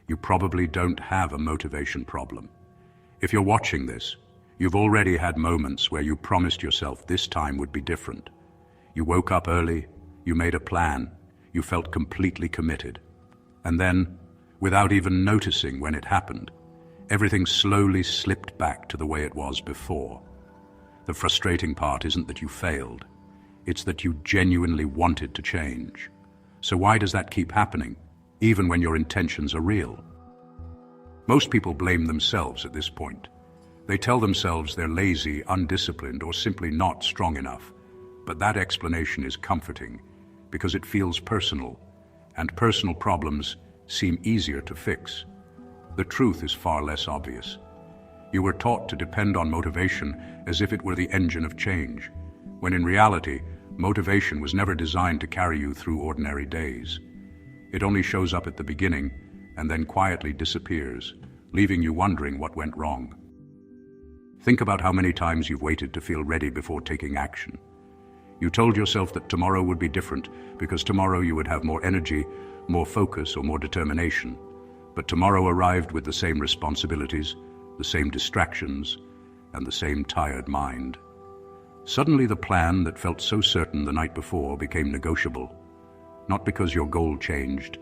you probably don't have a motivation problem. If you're watching this, you've already had moments where you promised yourself this time would be different. You woke up early, you made a plan, you felt completely committed. And then, without even noticing when it happened, everything slowly slipped back to the way it was before. The frustrating part isn't that you failed, it's that you genuinely wanted to change. So why does that keep happening, even when your intentions are real? Most people blame themselves at this point. They tell themselves they're lazy, undisciplined, or simply not strong enough. But that explanation is comforting because it feels personal, and personal problems seem easier to fix. The truth is far less obvious. You were taught to depend on motivation as if it were the engine of change, when in reality, motivation was never designed to carry you through ordinary days. It only shows up at the beginning and then quietly disappears, leaving you wondering what went wrong. Think about how many times you've waited to feel ready before taking action. You told yourself that tomorrow would be different because tomorrow you would have more energy, more focus, or more determination. But tomorrow arrived with the same responsibilities, the same distractions, and the same tired mind. Suddenly the plan that felt so certain the night before became negotiable, not because your goal changed,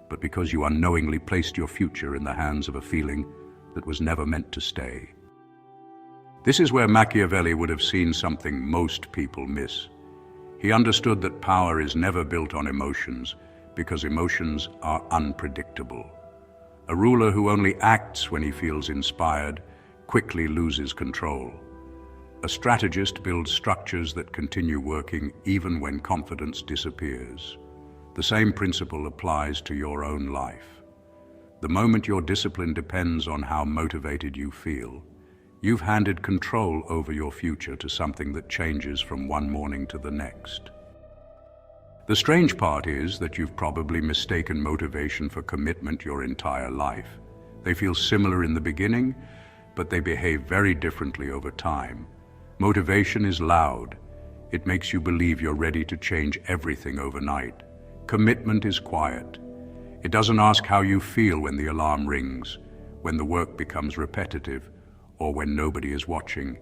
but because you unknowingly placed your future in the hands of a feeling that was never meant to stay. This is where Machiavelli would have seen something most people miss. He understood that power is never built on emotions because emotions are unpredictable. A ruler who only acts when he feels inspired quickly loses control. A strategist builds structures that continue working even when confidence disappears. The same principle applies to your own life. The moment your discipline depends on how motivated you feel, you've handed control over your future to something that changes from one morning to the next. The strange part is that you've probably mistaken motivation for commitment your entire life. They feel similar in the beginning, but they behave very differently over time. Motivation is loud. It makes you believe you're ready to change everything overnight. Commitment is quiet. It doesn't ask how you feel when the alarm rings, when the work becomes repetitive, or when nobody is watching.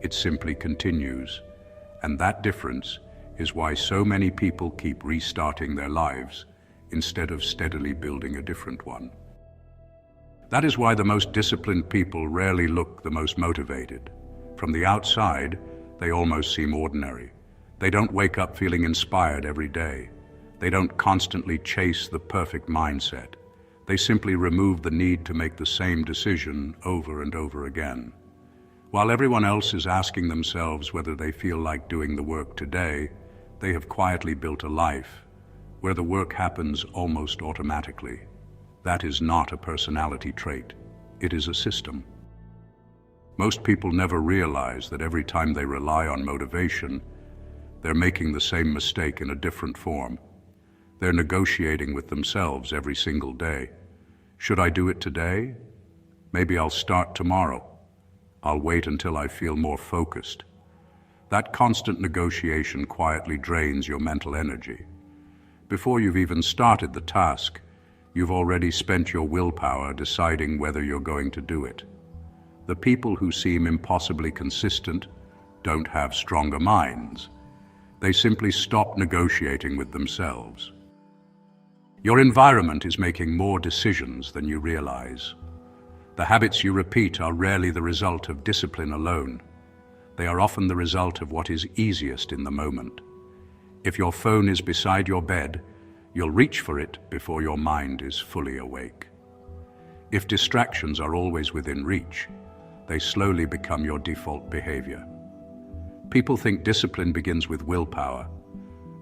It simply continues. And that difference is why so many people keep restarting their lives instead of steadily building a different one. That is why the most disciplined people rarely look the most motivated. From the outside, they almost seem ordinary. They don't wake up feeling inspired every day. They don't constantly chase the perfect mindset. They simply remove the need to make the same decision over and over again. While everyone else is asking themselves whether they feel like doing the work today, they have quietly built a life where the work happens almost automatically. That is not a personality trait. It is a system. Most people never realize that every time they rely on motivation, they're making the same mistake in a different form. They're negotiating with themselves every single day. Should I do it today? Maybe I'll start tomorrow. I'll wait until I feel more focused. That constant negotiation quietly drains your mental energy. Before you've even started the task, you've already spent your willpower deciding whether you're going to do it. The people who seem impossibly consistent don't have stronger minds. They simply stop negotiating with themselves. Your environment is making more decisions than you realize. The habits you repeat are rarely the result of discipline alone. They are often the result of what is easiest in the moment. If your phone is beside your bed, you'll reach for it before your mind is fully awake. If distractions are always within reach, they slowly become your default behavior. People think discipline begins with willpower,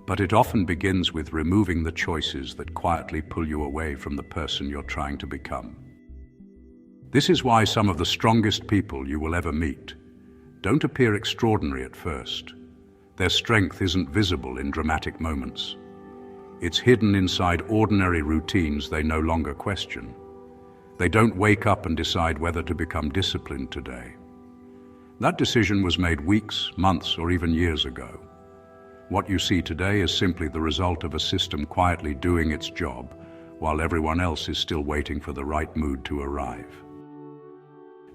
but it often begins with removing the choices that quietly pull you away from the person you're trying to become. This is why some of the strongest people you will ever meet don't appear extraordinary at first. Their strength isn't visible in dramatic moments. It's hidden inside ordinary routines they no longer question. They don't wake up and decide whether to become disciplined today. That decision was made weeks, months, or even years ago. What you see today is simply the result of a system quietly doing its job while everyone else is still waiting for the right mood to arrive.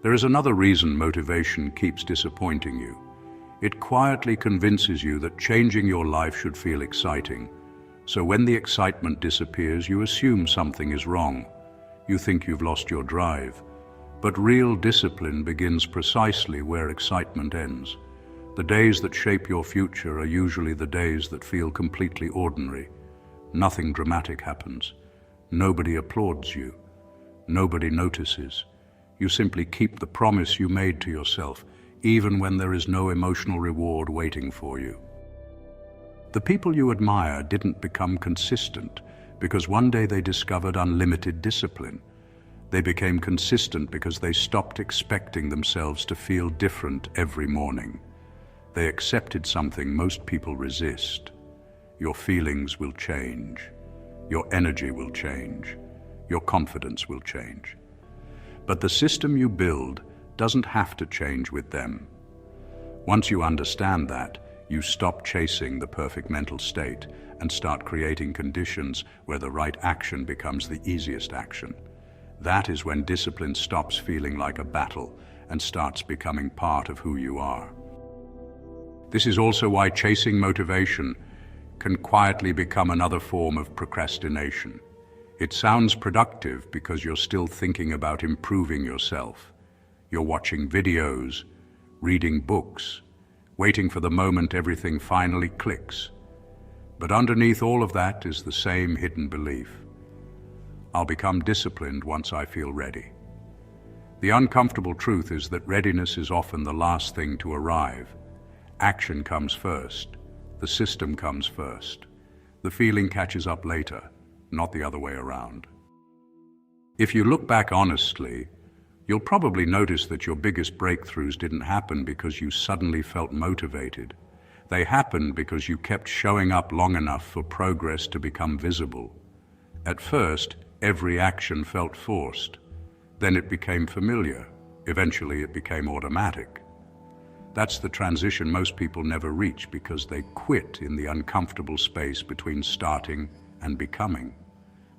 There is another reason motivation keeps disappointing you. It quietly convinces you that changing your life should feel exciting. So when the excitement disappears, you assume something is wrong. You think you've lost your drive. But real discipline begins precisely where excitement ends. The days that shape your future are usually the days that feel completely ordinary. Nothing dramatic happens. Nobody applauds you. Nobody notices. You simply keep the promise you made to yourself, even when there is no emotional reward waiting for you. The people you admire didn't become consistent because one day they discovered unlimited discipline. They became consistent because they stopped expecting themselves to feel different every morning. They accepted something most people resist. Your feelings will change. Your energy will change. Your confidence will change. But the system you build doesn't have to change with them. Once you understand that, you stop chasing the perfect mental state and start creating conditions where the right action becomes the easiest action. That is when discipline stops feeling like a battle and starts becoming part of who you are. This is also why chasing motivation can quietly become another form of procrastination. It sounds productive because you're still thinking about improving yourself. You're watching videos, reading books, waiting for the moment everything finally clicks. But underneath all of that is the same hidden belief. I'll become disciplined once I feel ready. The uncomfortable truth is that readiness is often the last thing to arrive. Action comes first. The system comes first. The feeling catches up later, not the other way around. If you look back honestly, you'll probably notice that your biggest breakthroughs didn't happen because you suddenly felt motivated. They happened because you kept showing up long enough for progress to become visible. At first, every action felt forced. Then it became familiar. Eventually, it became automatic. That's the transition most people never reach because they quit in the uncomfortable space between starting and becoming.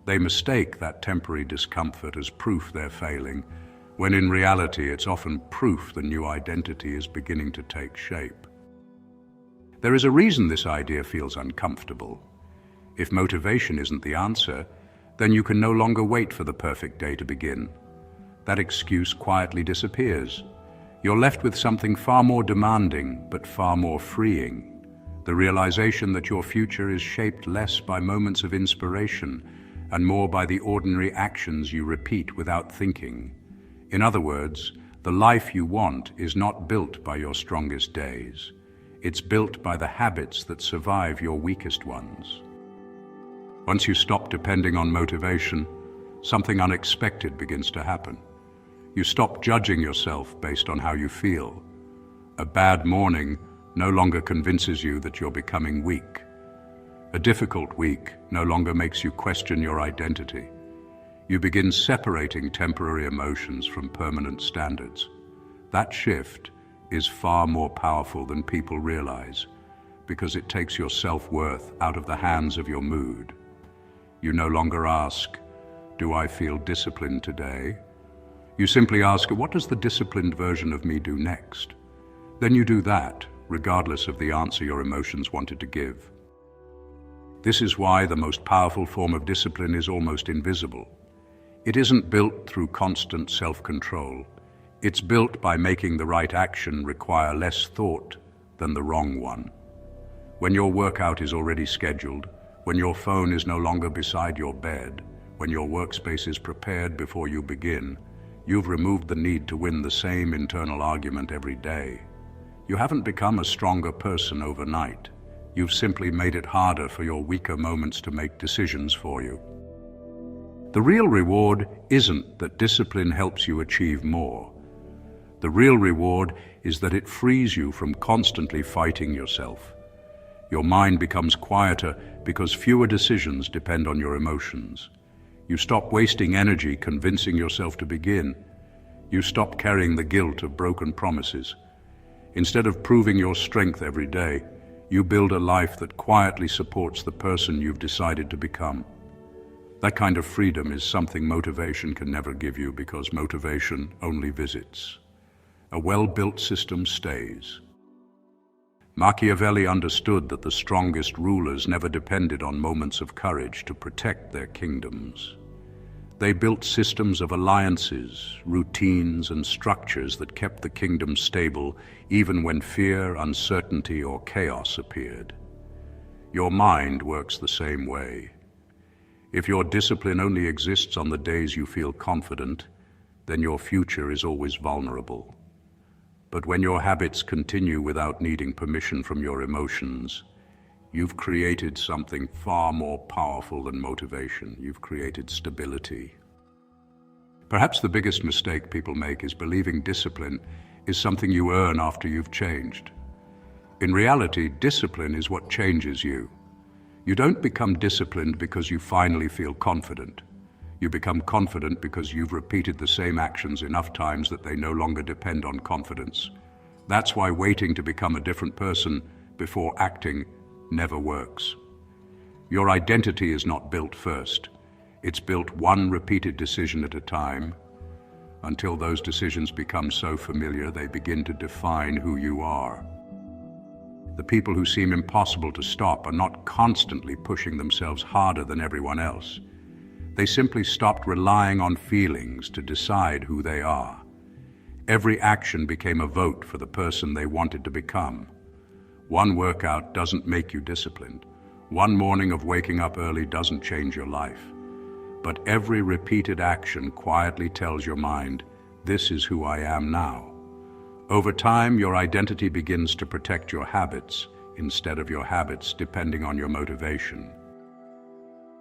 They mistake that temporary discomfort as proof they're failing, when in reality it's often proof the new identity is beginning to take shape. There is a reason this idea feels uncomfortable. If motivation isn't the answer, then you can no longer wait for the perfect day to begin. That excuse quietly disappears. You're left with something far more demanding, but far more freeing. The realization that your future is shaped less by moments of inspiration and more by the ordinary actions you repeat without thinking. In other words, the life you want is not built by your strongest days. It's built by the habits that survive your weakest ones. Once you stop depending on motivation, something unexpected begins to happen. You stop judging yourself based on how you feel. A bad morning no longer convinces you that you're becoming weak. A difficult week no longer makes you question your identity. You begin separating temporary emotions from permanent standards. That shift is far more powerful than people realize because it takes your self-worth out of the hands of your mood. You no longer ask, "Do I feel disciplined today?" You simply ask, "What does the disciplined version of me do next?" Then you do that, regardless of the answer your emotions wanted to give. This is why the most powerful form of discipline is almost invisible. It isn't built through constant self-control. It's built by making the right action require less thought than the wrong one. When your workout is already scheduled, when your phone is no longer beside your bed, when your workspace is prepared before you begin, you've removed the need to win the same internal argument every day. You haven't become a stronger person overnight. You've simply made it harder for your weaker moments to make decisions for you. The real reward isn't that discipline helps you achieve more. The real reward is that it frees you from constantly fighting yourself. Your mind becomes quieter because fewer decisions depend on your emotions. You stop wasting energy convincing yourself to begin. You stop carrying the guilt of broken promises. Instead of proving your strength every day, you build a life that quietly supports the person you've decided to become. That kind of freedom is something motivation can never give you, because motivation only visits. A well-built system stays. Machiavelli understood that the strongest rulers never depended on moments of courage to protect their kingdoms. They built systems of alliances, routines, and structures that kept the kingdom stable even when fear, uncertainty, or chaos appeared. Your mind works the same way. If your discipline only exists on the days you feel confident, then your future is always vulnerable. But when your habits continue without needing permission from your emotions, you've created something far more powerful than motivation. You've created stability. Perhaps the biggest mistake people make is believing discipline is something you earn after you've changed. In reality, discipline is what changes you. You don't become disciplined because you finally feel confident. You become confident because you've repeated the same actions enough times that they no longer depend on confidence. That's why waiting to become a different person before acting never works. Your identity is not built first. It's built one repeated decision at a time, until those decisions become so familiar they begin to define who you are. The people who seem impossible to stop are not constantly pushing themselves harder than everyone else. They simply stopped relying on feelings to decide who they are. Every action became a vote for the person they wanted to become. One workout doesn't make you disciplined. One morning of waking up early doesn't change your life. But every repeated action quietly tells your mind, this is who I am now. Over time, your identity begins to protect your habits instead of your habits depending on your motivation.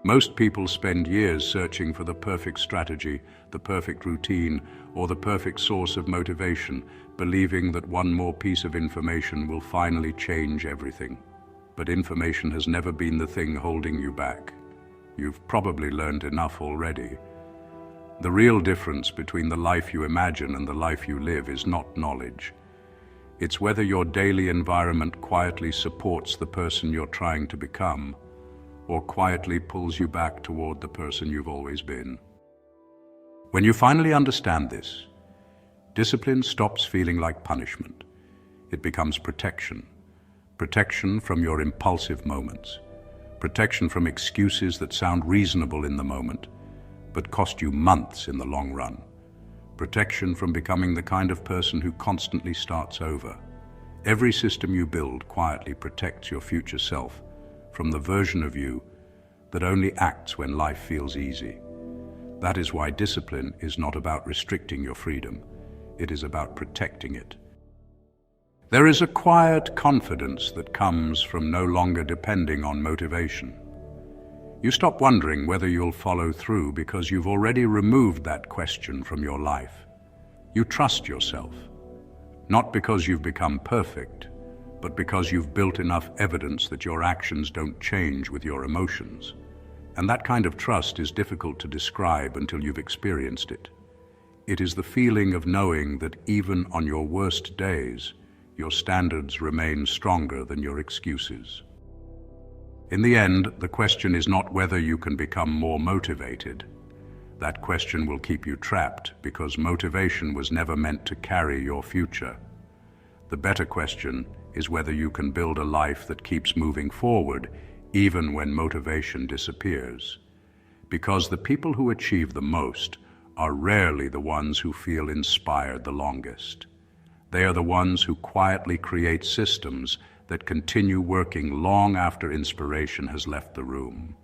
Most people spend years searching for the perfect strategy, the perfect routine, or the perfect source of motivation, believing that one more piece of information will finally change everything. But information has never been the thing holding you back. You've probably learned enough already. The real difference between the life you imagine and the life you live is not knowledge. It's whether your daily environment quietly supports the person you're trying to become, or quietly pulls you back toward the person you've always been. When you finally understand this, discipline stops feeling like punishment. It becomes protection. Protection from your impulsive moments. Protection from excuses that sound reasonable in the moment, but cost you months in the long run. Protection from becoming the kind of person who constantly starts over. Every system you build quietly protects your future self from the version of you that only acts when life feels easy. That is why discipline is not about restricting your freedom. It is about protecting it. There is a quiet confidence that comes from no longer depending on motivation. You stop wondering whether you'll follow through because you've already removed that question from your life. You trust yourself, not because you've become perfect, but because you've built enough evidence that your actions don't change with your emotions. And that kind of trust is difficult to describe until you've experienced it. It is the feeling of knowing that even on your worst days, your standards remain stronger than your excuses. In the end, the question is not whether you can become more motivated. That question will keep you trapped because motivation was never meant to carry your future. The better question is whether you can build a life that keeps moving forward even when motivation disappears. Because the people who achieve the most are rarely the ones who feel inspired the longest. They are the ones who quietly create systems that continue working long after inspiration has left the room.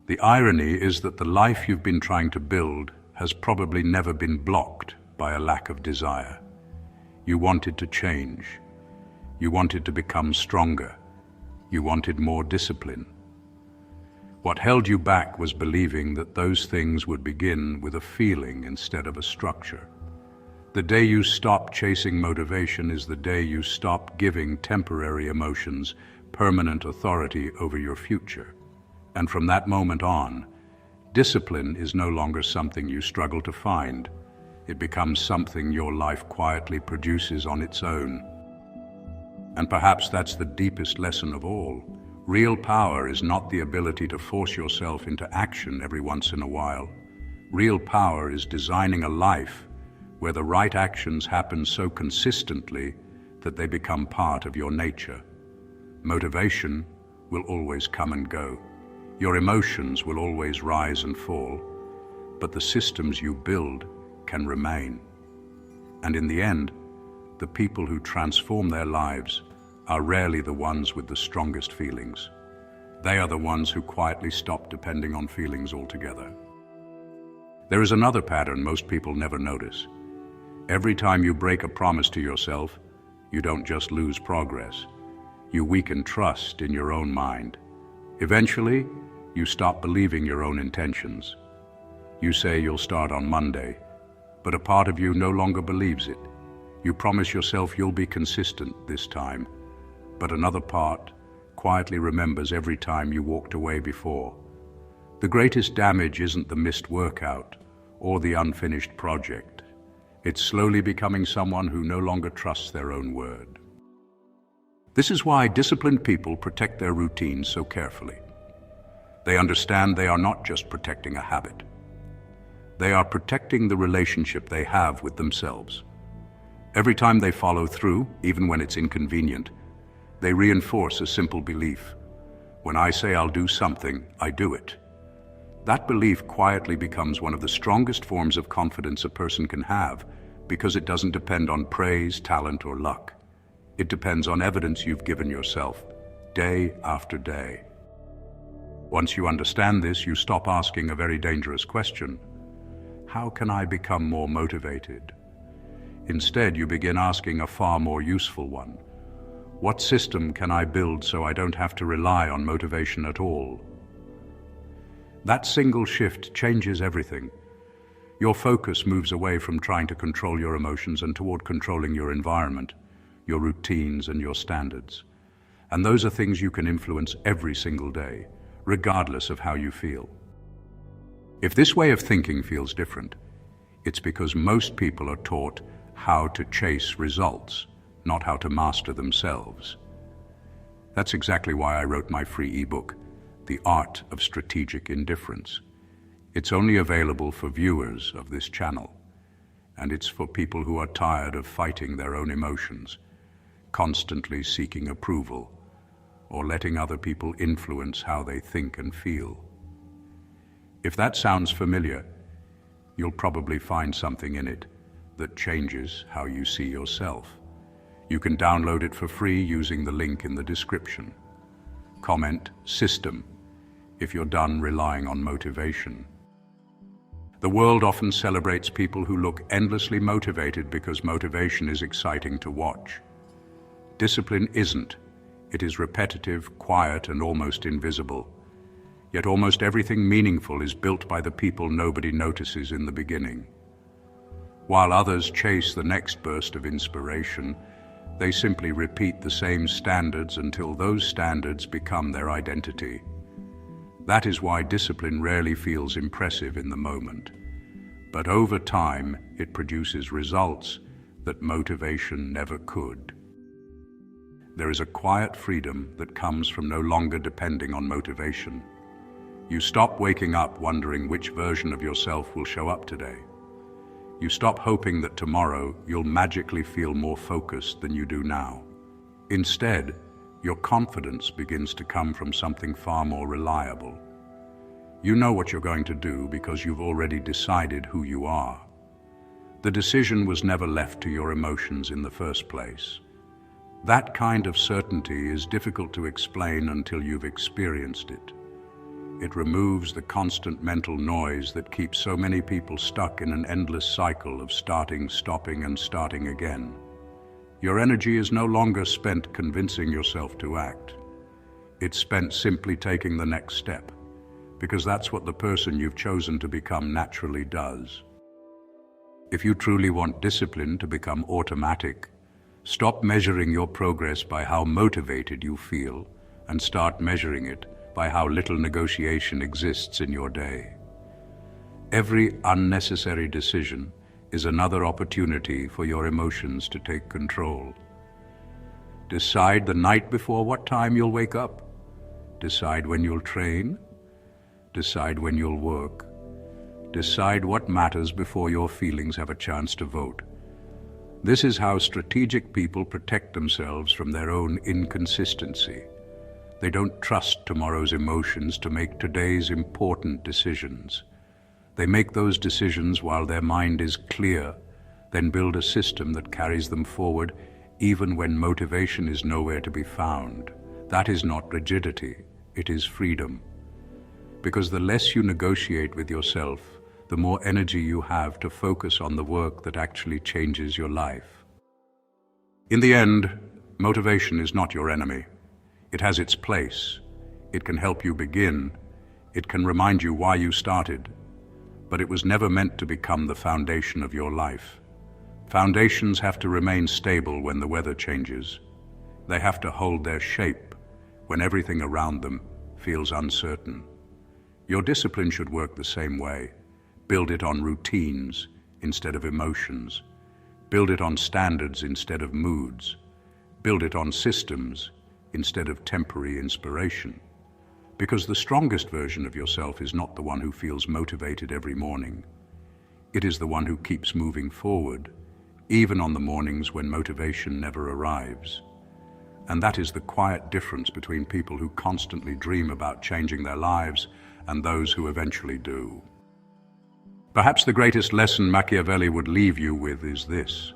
The irony is that the life you've been trying to build has probably never been blocked by a lack of desire. You wanted to change. You wanted to become stronger. You wanted more discipline. What held you back was believing that those things would begin with a feeling instead of a structure. The day you stop chasing motivation is the day you stop giving temporary emotions permanent authority over your future. And from that moment on, discipline is no longer something you struggle to find. It becomes something your life quietly produces on its own. And perhaps that's the deepest lesson of all. Real power is not the ability to force yourself into action every once in a while. Real power is designing a life where the right actions happen so consistently that they become part of your nature. Motivation will always come and go. Your emotions will always rise and fall, but the systems you build can remain. And in the end, the people who transform their lives are rarely the ones with the strongest feelings. They are the ones who quietly stop depending on feelings altogether. There is another pattern most people never notice. Every time you break a promise to yourself, you don't just lose progress. You weaken trust in your own mind. Eventually, you stop believing your own intentions. You say you'll start on Monday, but a part of you no longer believes it. You promise yourself you'll be consistent this time, but another part quietly remembers every time you walked away before. The greatest damage isn't the missed workout or the unfinished project. It's slowly becoming someone who no longer trusts their own word. This is why disciplined people protect their routines so carefully. They understand they are not just protecting a habit. They are protecting the relationship they have with themselves. Every time they follow through, even when it's inconvenient, they reinforce a simple belief. When I say I'll do something, I do it. That belief quietly becomes one of the strongest forms of confidence a person can have, because it doesn't depend on praise, talent, or luck. It depends on evidence you've given yourself, day after day. Once you understand this, you stop asking a very dangerous question. How can I become more motivated? Instead, you begin asking a far more useful one. What system can I build so I don't have to rely on motivation at all? That single shift changes everything. Your focus moves away from trying to control your emotions and toward controlling your environment, your routines, and your standards. And those are things you can influence every single day, regardless of how you feel. If this way of thinking feels different, it's because most people are taught how to chase results, not how to master themselves. That's exactly why I wrote my free ebook, The Art of Strategic Indifference. It's only available for viewers of this channel, and it's for people who are tired of fighting their own emotions, constantly seeking approval, or letting other people influence how they think and feel. If that sounds familiar, you'll probably find something in it that changes how you see yourself. You can download it for free using the link in the description. Comment "System" if you're done relying on motivation. The world often celebrates people who look endlessly motivated because motivation is exciting to watch. Discipline isn't. It is repetitive, quiet, and almost invisible. Yet almost everything meaningful is built by the people nobody notices in the beginning. While others chase the next burst of inspiration, they simply repeat the same standards until those standards become their identity. That is why discipline rarely feels impressive in the moment. But over time, it produces results that motivation never could. There is a quiet freedom that comes from no longer depending on motivation. You stop waking up wondering which version of yourself will show up today. You stop hoping that tomorrow you'll magically feel more focused than you do now. Instead, your confidence begins to come from something far more reliable. You know what you're going to do because you've already decided who you are. The decision was never left to your emotions in the first place. That kind of certainty is difficult to explain until you've experienced it. It removes the constant mental noise that keeps so many people stuck in an endless cycle of starting, stopping, and starting again. Your energy is no longer spent convincing yourself to act. It's spent simply taking the next step, because that's what the person you've chosen to become naturally does. If you truly want discipline to become automatic, stop measuring your progress by how motivated you feel and start measuring it by how little negotiation exists in your day. Every unnecessary decision is another opportunity for your emotions to take control. Decide the night before what time you'll wake up. Decide when you'll train. Decide when you'll work. Decide what matters before your feelings have a chance to vote. This is how strategic people protect themselves from their own inconsistency. They don't trust tomorrow's emotions to make today's important decisions. They make those decisions while their mind is clear, then build a system that carries them forward even when motivation is nowhere to be found. That is not rigidity, it is freedom. Because the less you negotiate with yourself, the more energy you have to focus on the work that actually changes your life. In the end, motivation is not your enemy. It has its place. It can help you begin. It can remind you why you started. But it was never meant to become the foundation of your life. Foundations have to remain stable when the weather changes. They have to hold their shape when everything around them feels uncertain. Your discipline should work the same way. Build it on routines instead of emotions. Build it on standards instead of moods. Build it on systems instead of temporary inspiration. Because the strongest version of yourself is not the one who feels motivated every morning. It is the one who keeps moving forward, even on the mornings when motivation never arrives. And that is the quiet difference between people who constantly dream about changing their lives and those who eventually do. Perhaps the greatest lesson Machiavelli would leave you with is this: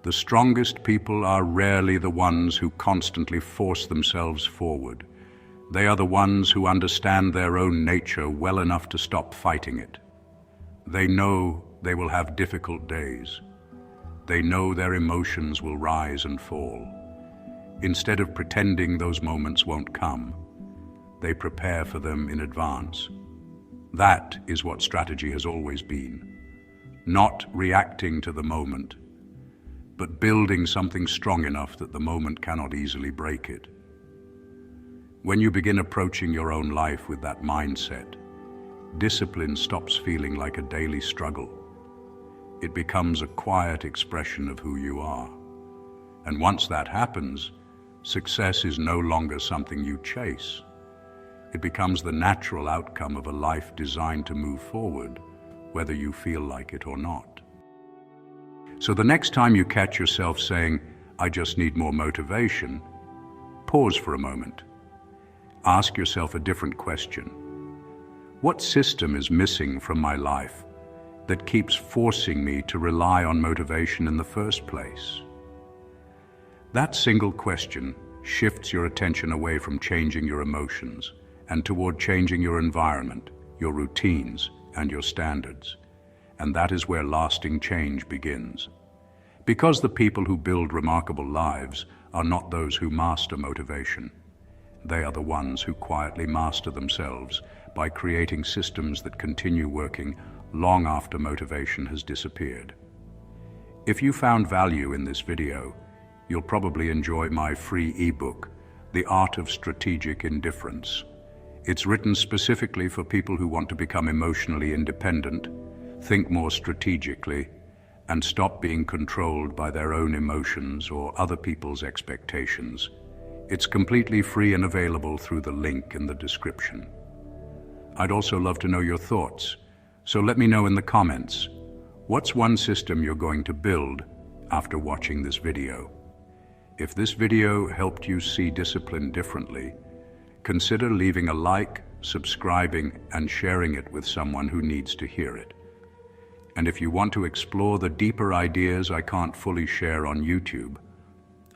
the strongest people are rarely the ones who constantly force themselves forward. They are the ones who understand their own nature well enough to stop fighting it. They know they will have difficult days. They know their emotions will rise and fall. Instead of pretending those moments won't come, they prepare for them in advance. That is what strategy has always been. Not reacting to the moment, but building something strong enough that the moment cannot easily break it. When you begin approaching your own life with that mindset, discipline stops feeling like a daily struggle. It becomes a quiet expression of who you are. And once that happens, success is no longer something you chase. It becomes the natural outcome of a life designed to move forward, whether you feel like it or not. So the next time you catch yourself saying, "I just need more motivation," pause for a moment. Ask yourself a different question. What system is missing from my life that keeps forcing me to rely on motivation in the first place? That single question shifts your attention away from changing your emotions and toward changing your environment, your routines, and your standards. And that is where lasting change begins. Because the people who build remarkable lives are not those who master motivation. They are the ones who quietly master themselves by creating systems that continue working long after motivation has disappeared. If you found value in this video, you'll probably enjoy my free ebook, The Art of Strategic Indifference. It's written specifically for people who want to become emotionally independent, think more strategically, and stop being controlled by their own emotions or other people's expectations. It's completely free and available through the link in the description. I'd also love to know your thoughts, so let me know in the comments. What's one system you're going to build after watching this video? If this video helped you see discipline differently, consider leaving a like, subscribing, and sharing it with someone who needs to hear it. And if you want to explore the deeper ideas I can't fully share on YouTube,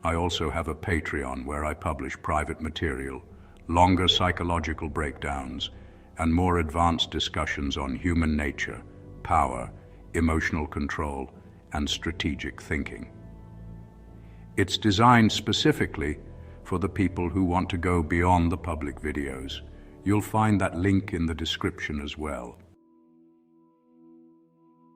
I also have a Patreon where I publish private material, longer psychological breakdowns, and more advanced discussions on human nature, power, emotional control, and strategic thinking. It's designed specifically for the people who want to go beyond the public videos. You'll find that link in the description as well.